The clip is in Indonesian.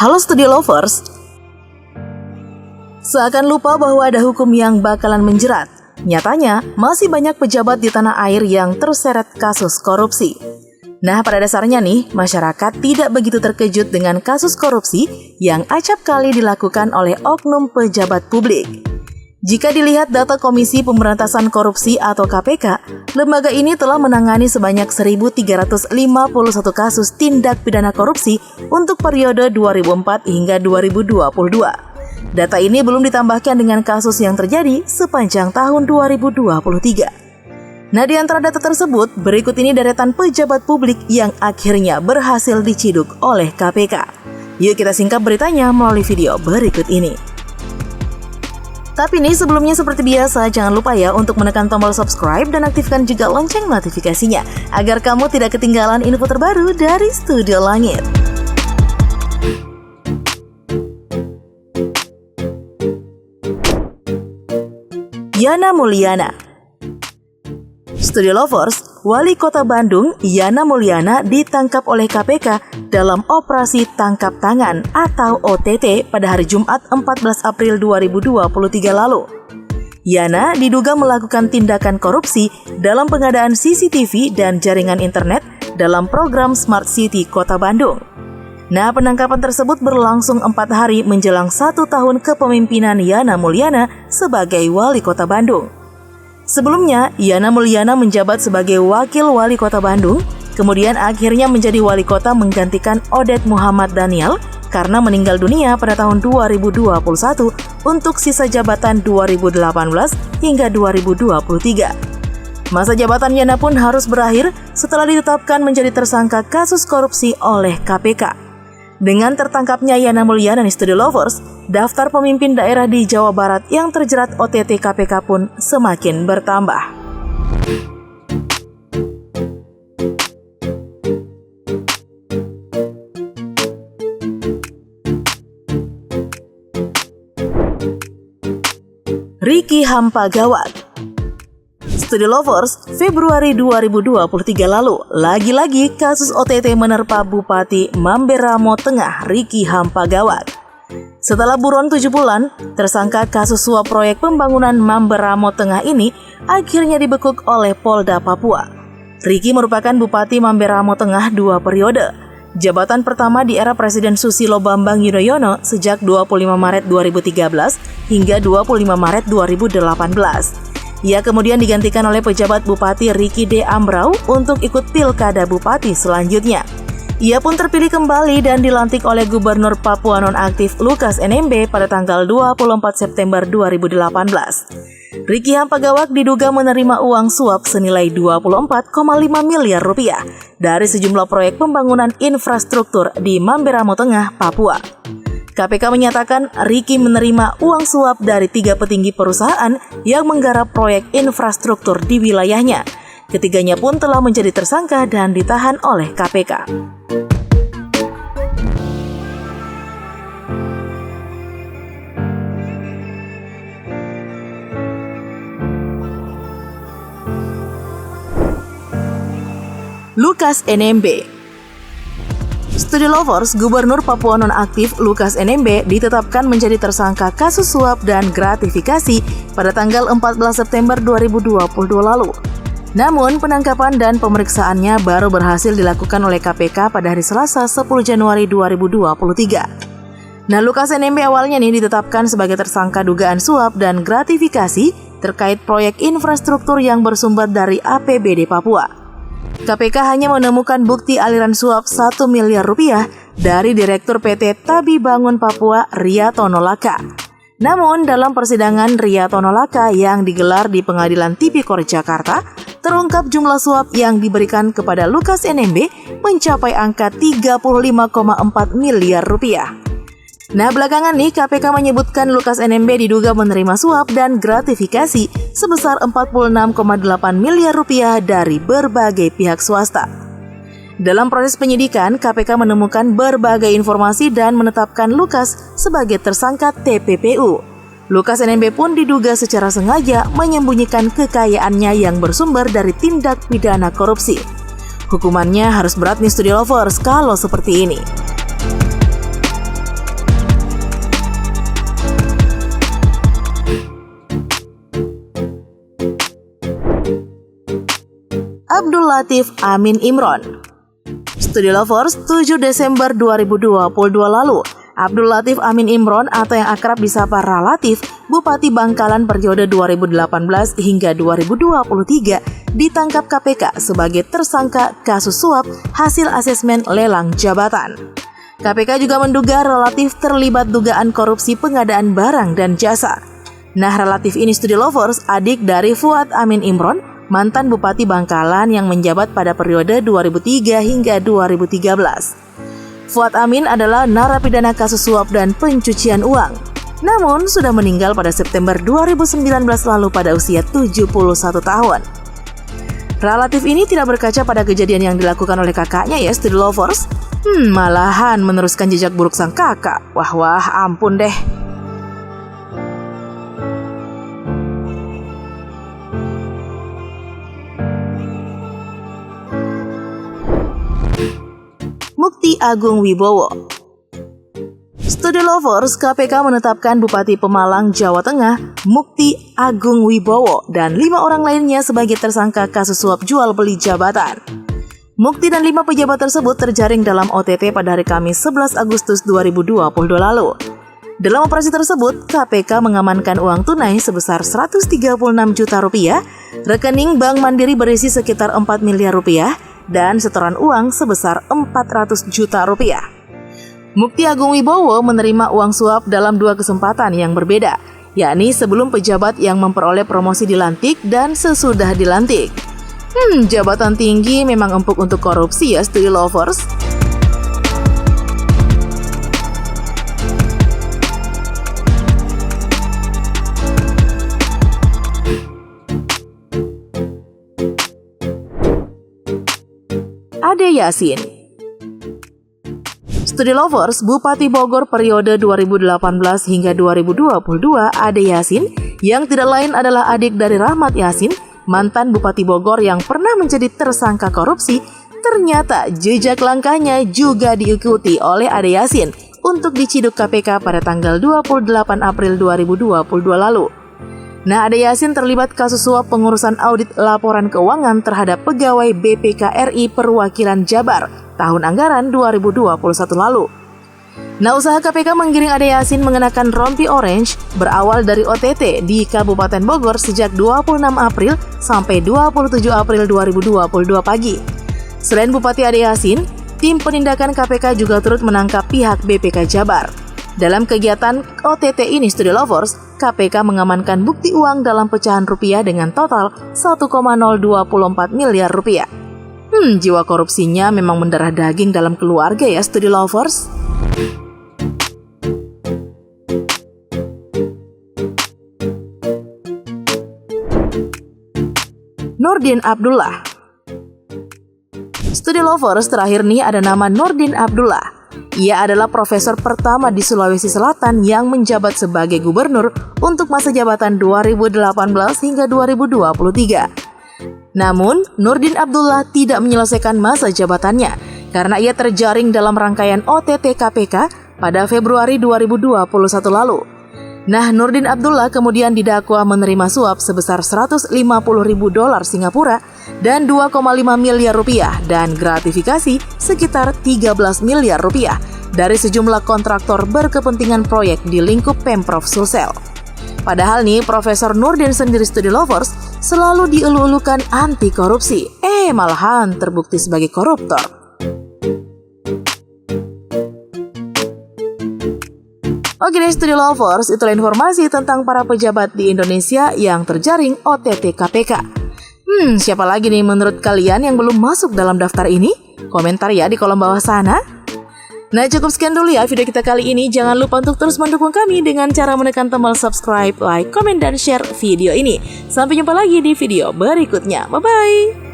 Halo Studio Lovers. Seakan lupa bahwa ada hukum yang bakalan menjerat. Nyatanya, masih banyak pejabat di tanah air yang terseret kasus korupsi. Nah, pada dasarnya nih, masyarakat tidak begitu terkejut dengan kasus korupsi yang acap kali dilakukan oleh oknum pejabat publik. Jika dilihat data Komisi Pemberantasan Korupsi atau KPK, lembaga ini telah menangani sebanyak 1.351 kasus tindak pidana korupsi untuk periode 2004 hingga 2022. Data ini belum ditambahkan dengan kasus yang terjadi sepanjang tahun 2023. Nah, di antara data tersebut, berikut ini deretan pejabat publik yang akhirnya berhasil diciduk oleh KPK. Yuk kita singkap beritanya melalui video berikut ini. Tapi nih, sebelumnya seperti biasa, jangan lupa ya untuk menekan tombol subscribe dan aktifkan juga lonceng notifikasinya agar kamu tidak ketinggalan info terbaru dari Studio Langit. Yana Mulyana. Studio Lovers, Wali Kota Bandung, Yana Mulyana ditangkap oleh KPK dalam operasi tangkap tangan atau OTT pada hari Jumat 14 April 2023 lalu. Yana diduga melakukan tindakan korupsi dalam pengadaan CCTV dan jaringan internet dalam program Smart City Kota Bandung. Nah, penangkapan tersebut berlangsung 4 hari menjelang 1 tahun kepemimpinan Yana Mulyana sebagai Wali Kota Bandung. Sebelumnya, Yana Mulyana menjabat sebagai Wakil Wali Kota Bandung, kemudian akhirnya menjadi Wali Kota menggantikan Odet Muhammad Daniel karena meninggal dunia pada tahun 2021 untuk sisa jabatan 2018 hingga 2023. Masa jabatan Yana pun harus berakhir setelah ditetapkan menjadi tersangka kasus korupsi oleh KPK. Dengan tertangkapnya Yana Mulyana di Studio Lovers, daftar pemimpin daerah di Jawa Barat yang terjerat OTT KPK pun semakin bertambah. Ricky hampa gawat. Studio Lovers, Februari 2023 lalu, lagi-lagi kasus OTT menerpa Bupati Mamberamo Tengah, Ricky hampa gawat. Setelah buron 7 bulan, tersangka kasus suap proyek pembangunan Mamberamo Tengah ini akhirnya dibekuk oleh Polda Papua. Ricky merupakan Bupati Mamberamo Tengah 2 periode. Jabatan pertama di era Presiden Susilo Bambang Yudhoyono sejak 25 Maret 2013 hingga 25 Maret 2018. Ia kemudian digantikan oleh pejabat Bupati Ricky D. Ambrau untuk ikut pilkada Bupati selanjutnya. Ia pun terpilih kembali dan dilantik oleh Gubernur Papua nonaktif Lukas NMB pada tanggal 24 September 2018. Ricky hampa gawat diduga menerima uang suap senilai 24,5 miliar rupiah dari sejumlah proyek pembangunan infrastruktur di Mamberamo Tengah, Papua. KPK menyatakan Ricky menerima uang suap dari 3 petinggi perusahaan yang menggarap proyek infrastruktur di wilayahnya. Ketiganya pun telah menjadi tersangka dan ditahan oleh KPK. Lukas NMB. Studio Lovers, Gubernur Papua nonaktif Lukas NMB ditetapkan menjadi tersangka kasus suap dan gratifikasi pada tanggal 14 September 2022 lalu. Namun, penangkapan dan pemeriksaannya baru berhasil dilakukan oleh KPK pada hari Selasa 10 Januari 2023. Nah, Lukas NMB awalnya ditetapkan sebagai tersangka dugaan suap dan gratifikasi terkait proyek infrastruktur yang bersumber dari APBD Papua. KPK hanya menemukan bukti aliran suap 1 miliar rupiah dari Direktur PT Tabi Bangun Papua Ria Tonolaka. Namun dalam persidangan Ria Tonolaka yang digelar di Pengadilan Tipikor Jakarta, terungkap jumlah suap yang diberikan kepada Lukas NMB mencapai angka 35,4 miliar rupiah. Nah, belakangan KPK menyebutkan Lukas NMB diduga menerima suap dan gratifikasi sebesar 46,8 miliar rupiah dari berbagai pihak swasta. Dalam proses penyidikan, KPK menemukan berbagai informasi dan menetapkan Lukas sebagai tersangka TPPU. Lukas NMB pun diduga secara sengaja menyembunyikan kekayaannya yang bersumber dari tindak pidana korupsi. Hukumannya harus berat nih Studio Lovers kalau seperti ini. Abdul Latif Amin Imron. Studi Lovers, 7 Desember 2022 lalu, Abdul Latif Amin Imron atau yang akrab disapa Relatif, Bupati Bangkalan periode 2018 hingga 2023 ditangkap KPK sebagai tersangka kasus suap hasil asesmen lelang jabatan. KPK juga menduga Relatif terlibat dugaan korupsi pengadaan barang dan jasa. Nah, Relatif ini Studi Lovers, adik dari Fuad Amin Imron, mantan Bupati Bangkalan yang menjabat pada periode 2003 hingga 2013. Fuad Amin adalah narapidana kasus suap dan pencucian uang. Namun, sudah meninggal pada September 2019 lalu pada usia 71 tahun. Relatif ini tidak berkaca pada kejadian yang dilakukan oleh kakaknya ya, Studi Lovers. Malahan meneruskan jejak buruk sang kakak. Wah, ampun deh. Mukti Agung Wibowo. Studi Lovers, KPK menetapkan Bupati Pemalang, Jawa Tengah, Mukti Agung Wibowo dan 5 orang lainnya sebagai tersangka kasus suap jual beli jabatan. Mukti dan 5 pejabat tersebut terjaring dalam OTT pada hari Kamis 11 Agustus 2022 lalu. Dalam operasi tersebut, KPK mengamankan uang tunai sebesar 136 juta rupiah, rekening Bank Mandiri berisi sekitar 4 miliar rupiah, dan setoran uang sebesar 400 juta rupiah. Mukti Agung Wibowo menerima uang suap dalam 2 kesempatan yang berbeda, yakni sebelum pejabat yang memperoleh promosi dilantik dan sesudah dilantik. Jabatan tinggi memang empuk untuk korupsi ya, Studi Lovers. Ade Yasin. Studi Lovers, Bupati Bogor periode 2018 hingga 2022, Ade Yasin, yang tidak lain adalah adik dari Rahmat Yasin, mantan Bupati Bogor yang pernah menjadi tersangka korupsi, ternyata jejak langkahnya juga diikuti oleh Ade Yasin untuk diciduk KPK pada tanggal 28 April 2022 lalu. Nah, Ade Yasin terlibat kasus suap pengurusan audit laporan keuangan terhadap pegawai BPK RI Perwakilan Jabar tahun anggaran 2021 lalu. Nah, usaha KPK menggiring Ade Yasin mengenakan rompi orange berawal dari OTT di Kabupaten Bogor sejak 26 April sampai 27 April 2022 pagi. Selain Bupati Ade Yasin, tim penindakan KPK juga turut menangkap pihak BPK Jabar. Dalam kegiatan OTT ini, Studi Lovers, KPK mengamankan bukti uang dalam pecahan rupiah dengan total 1,024 miliar rupiah. Jiwa korupsinya memang mendarah daging dalam keluarga ya, Studi Lovers. Nurdin Abdullah. Studi Lovers, terakhir nih ada nama Nurdin Abdullah. Ia adalah profesor pertama di Sulawesi Selatan yang menjabat sebagai gubernur untuk masa jabatan 2018 hingga 2023. Namun, Nurdin Abdullah tidak menyelesaikan masa jabatannya karena ia terjaring dalam rangkaian OTT KPK pada Februari 2021 lalu. Nah, Nurdin Abdullah kemudian didakwa menerima suap sebesar 150.000 dolar Singapura dan 2,5 miliar rupiah dan gratifikasi sekitar 13 miliar rupiah dari sejumlah kontraktor berkepentingan proyek di lingkup Pemprov Sulsel. Padahal nih, Profesor Nurdin sendiri, Studi Lovers, selalu dielu-elukan anti korupsi. Malahan terbukti sebagai koruptor. Oke deh, Studi Lovers, itulah informasi tentang para pejabat di Indonesia yang terjaring OTT KPK. Siapa lagi nih menurut kalian yang belum masuk dalam daftar ini? Komentar ya di kolom bawah sana. Nah, cukup sekian dulu ya video kita kali ini. Jangan lupa untuk terus mendukung kami dengan cara menekan tombol subscribe, like, komen, dan share video ini. Sampai jumpa lagi di video berikutnya. Bye-bye!